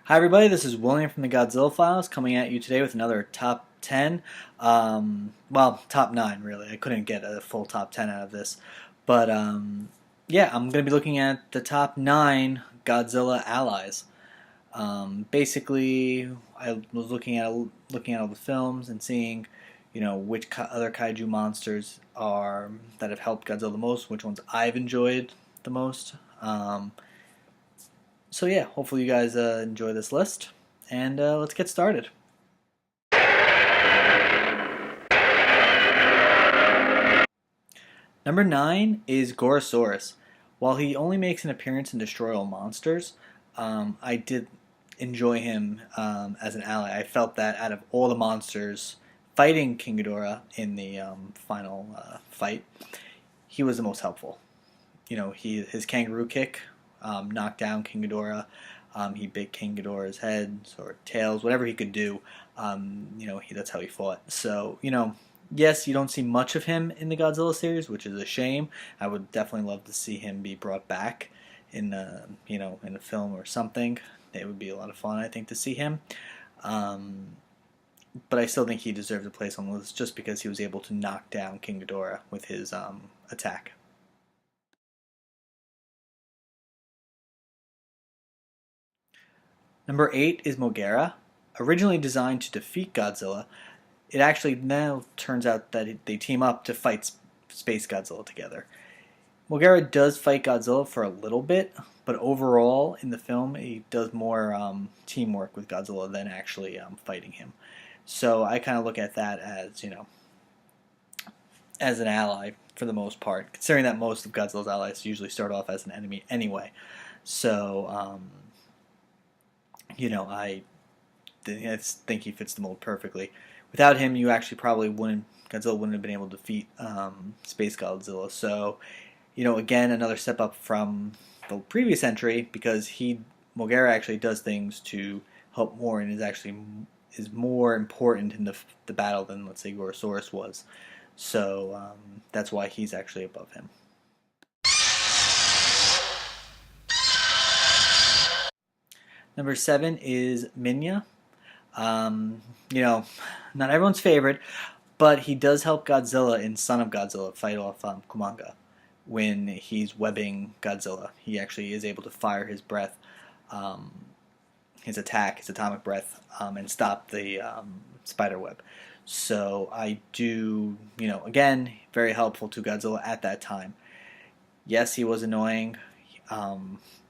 Hi everybody, this is William from the Godzilla Files coming at you today with another top 10. Well, top 9 really. I couldn't get a full top 10 out of this. But yeah, I'm going to be looking at the top 9 Godzilla allies. Basically, I was looking at all the films and seeing, which other kaiju monsters are that have helped Godzilla the most, which ones I've enjoyed the most. So yeah, hopefully you guys enjoy this list, and let's get started. Number 9 is Gore Source. While he only makes an appearance in Destroy All Monsters, I did enjoy him as an ally. I felt that out of all the monsters fighting King Ghidorah in the final fight, he was the most helpful. His kangaroo kick knocked down King Ghidorah. He bit King Ghidorah's head or tails, whatever he could do. That's how he fought. So, yes, you don't see much of him in the Godzilla series, which is a shame. I would definitely love to see him be brought back in, in a film or something. It would be a lot of fun, I think, to see him. But I still think he deserves a place on the list just because he was able to knock down King Ghidorah with his attack. Number 8 is Mothra. Originally designed to defeat Godzilla, it actually now turns out that they team up to fight Space Godzilla together. Mothra does fight Godzilla for a little bit, but overall in the film he does more teamwork with Godzilla than actually fighting him. So I kind of look at that as, as an ally for the most part, considering that most of Godzilla's allies usually start off as an enemy anyway. So, I think he fits the mold perfectly. Without him, you actually probably Godzilla wouldn't have been able to defeat Space Godzilla. So, again, another step up from the previous entry because Mothra actually does things to help more and is more important in the battle than, let's say, Gore Source was. So that's why he's actually above him. Number 7 is Minya. Not everyone's favorite, but he does help Godzilla in Son of Godzilla fight off Kumanga when he's webbing Godzilla. He actually is able to fire his breath, his atomic breath, and stop the spider web. So I do, again, very helpful to Godzilla at that time. Yes, he was annoying,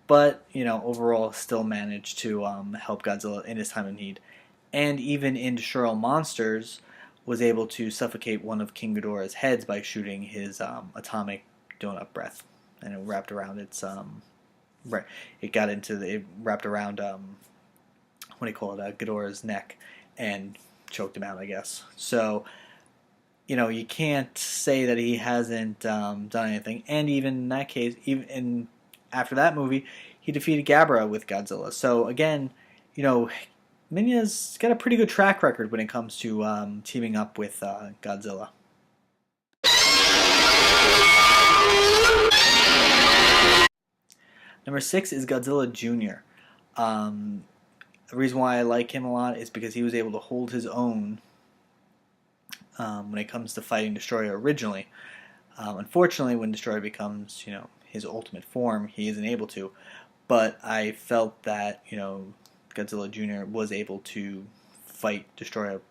but overall still managed to help Godzilla in his time of need. And even in Destroy All Monsters, was able to suffocate one of King Ghidorah's heads by shooting his atomic donut breath, and it wrapped around its it wrapped around what do you call it, Ghidorah's neck, and choked him out, I guess. So you can't say that he hasn't done anything. And even in that case, after that movie, he defeated Guerra with Godzilla. So again, Minya's got a pretty good track record when it comes to teaming up with Godzilla. Number 6 is Godzilla Jr. The reason why I like him a lot is because he was able to hold his own when it comes to fighting Destroyer originally. Unfortunately, when Destroyer becomes, his ultimate form, he isn't able to. But I felt that, Godzilla Jr. was able to fight Destroyer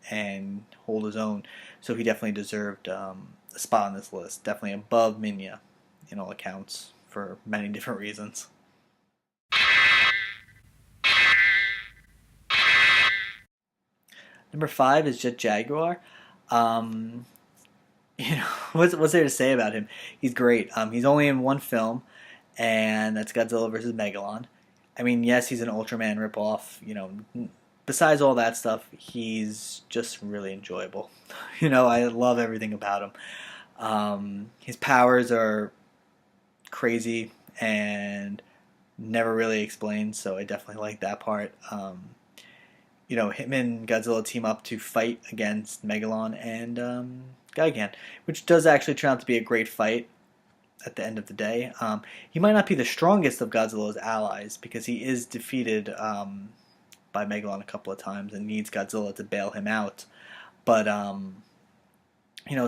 and hold his own, so he definitely deserved a spot on this list. Definitely above Minya, in all accounts, for many different reasons. Number 5 is Jaguar. What's there to say about him? He's great. He's only in one film, and that's Godzilla vs. Megalon. I mean, yes, he's an Ultraman ripoff. Besides all that stuff, he's just really enjoyable. I love everything about him. His powers are crazy and never really explained, so I definitely like that part. Him and Godzilla team up to fight against Megalon and Gigan, which does actually turn out to be a great fight. at the end of the day. He might not be the strongest of Godzilla's allies because he is defeated by Megalon a couple of times and needs Godzilla to bail him out. But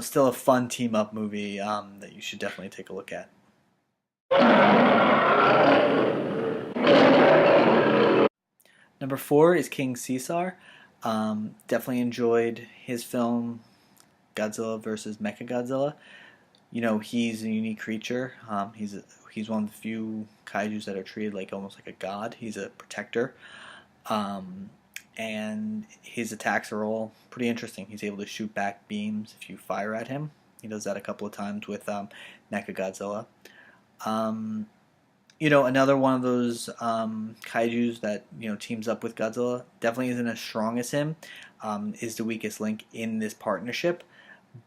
still a fun team up movie that you should definitely take a look at. Number 4 is King Caesar. Definitely enjoyed his film Godzilla versus Mechagodzilla. He's a unique creature. He's one of the few kaijus that are treated like almost like a god. He's a protector, and his attacks are all pretty interesting. He's able to shoot back beams if you fire at him. He does that a couple of times with Mechagodzilla. Another one of those kaijus that teams up with Godzilla, definitely isn't as strong as him. Is the weakest link in this partnership,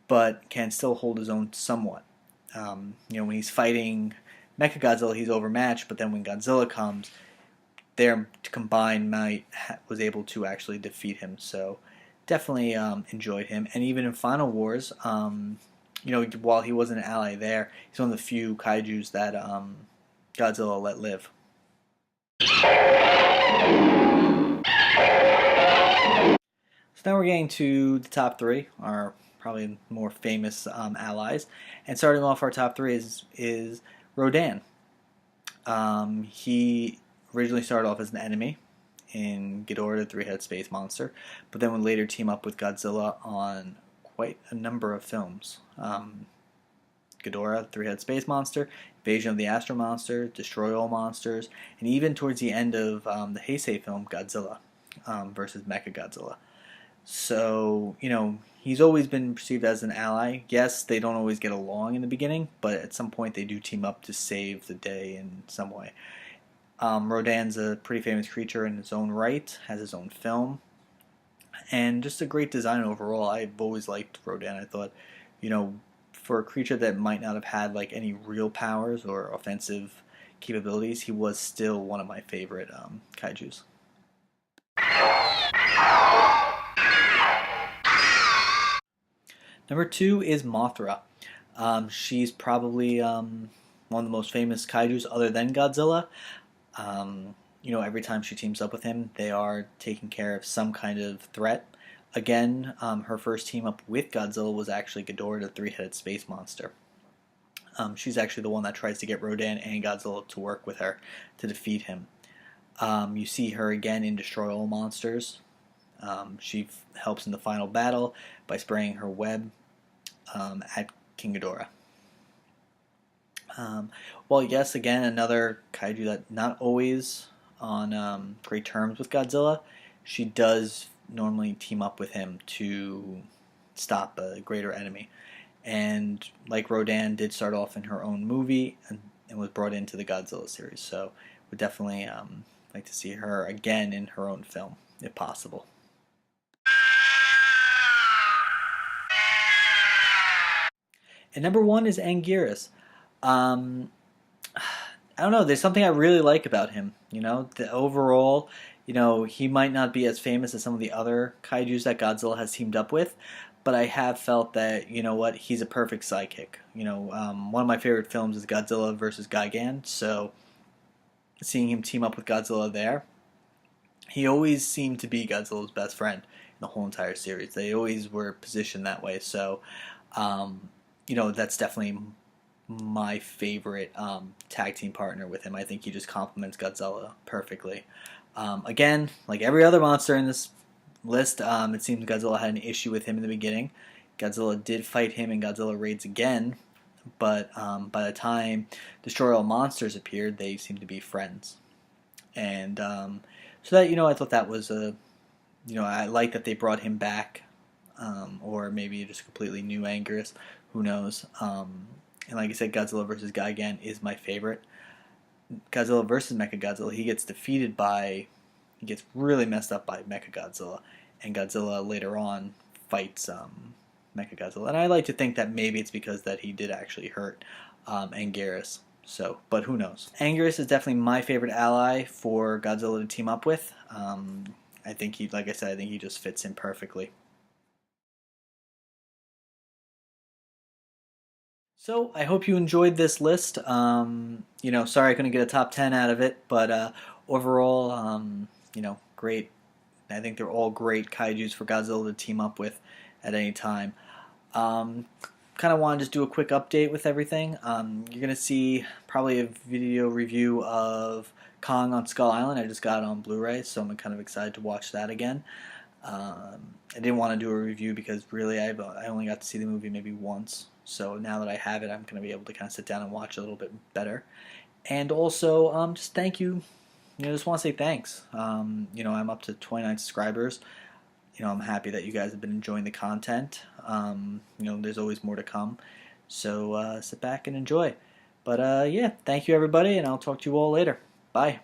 but can still hold his own somewhat. When he's fighting Mechagodzilla, he's overmatched, but then when Godzilla comes, their combined might was able to actually defeat him. So definitely enjoyed him. And even in Final Wars, while he wasn't an ally there, he's one of the few kaijus that Godzilla let live. So now we're getting to the top 3, our probably more famous allies. And starting off our top 3 is Rodan. He originally started off as an enemy in Ghidorah, the three-headed space monster, but then would later team up with Godzilla on quite a number of films. Ghidorah, the three-headed space monster, Invasion of the Astro Monster, Destroy All Monsters, and even towards the end of the Heisei film, Godzilla versus Mechagodzilla. So, he's always been perceived as an ally. Yes, they don't always get along in the beginning, but at some point they do team up to save the day in some way. Rodan's a pretty famous creature in his own right, has his own film, and just a great design overall. I've always liked Rodan. I thought, for a creature that might not have had like any real powers or offensive capabilities, he was still one of my favorite kaijus. Number 2 is Mothra. She's probably one of the most famous kaijus other than Godzilla. Every time she teams up with him, they are taking care of some kind of threat. Again, her first team up with Godzilla was actually Ghidorah, the three-headed space monster. She's actually the one that tries to get Rodan and Godzilla to work with her to defeat him. You see her again in Destroy All Monsters. She helps in the final battle by spraying her web at King Ghidorah. Well, yes, again, another kaiju that not always on great terms with Godzilla. She does normally team up with him to stop a greater enemy. And like Rodan did start off in her own movie and was brought into the Godzilla series. So would definitely like to see her again in her own film, if possible. And number 1 is Anguirus. I don't know. There's something I really like about him. The overall, he might not be as famous as some of the other kaijus that Godzilla has teamed up with, but I have felt that he's a perfect sidekick. One of my favorite films is Godzilla versus Gigan. So seeing him team up with Godzilla there, he always seemed to be Godzilla's best friend in the whole entire series. They always were positioned that way. So that's definitely my favorite tag team partner with him. I think he just complements Godzilla perfectly. Again, like every other monster in this list, it seems Godzilla had an issue with him in the beginning. Godzilla did fight him in Godzilla Raids again, but by the time Destroy All Monsters appeared, they seemed to be friends. And so that, I thought that was I like that they brought him back, or maybe just completely new Anguirus. Who knows? And like I said, Godzilla vs. Gigan is my favorite. Godzilla vs. Mechagodzilla, he gets really messed up by Mechagodzilla, and Godzilla later on fights Mechagodzilla. And I like to think that maybe it's because that he did actually hurt Anguirus. So, but who knows? Anguirus is definitely my favorite ally for Godzilla to team up with. I think like I said, I think he just fits in perfectly. So I hope you enjoyed this list. Sorry I couldn't get a top 10 out of it, but overall, great. I think they're all great kaijus for Godzilla to team up with at any time. Um, Kind of want to just do a quick update with everything. You're going to see probably a video review of Kong on Skull Island. I just got it on Blu-ray, so I'm kind of excited to watch that again. I didn't want to do a review because really I only got to see the movie maybe once. So now that I have it, I'm going to be able to kind of sit down and watch it a little bit better. And also, just thank you. Just want to say thanks. I'm up to 29 subscribers. I'm happy that you guys have been enjoying the content. There's always more to come. So sit back and enjoy. But yeah, thank you everybody, and I'll talk to you all later. Bye.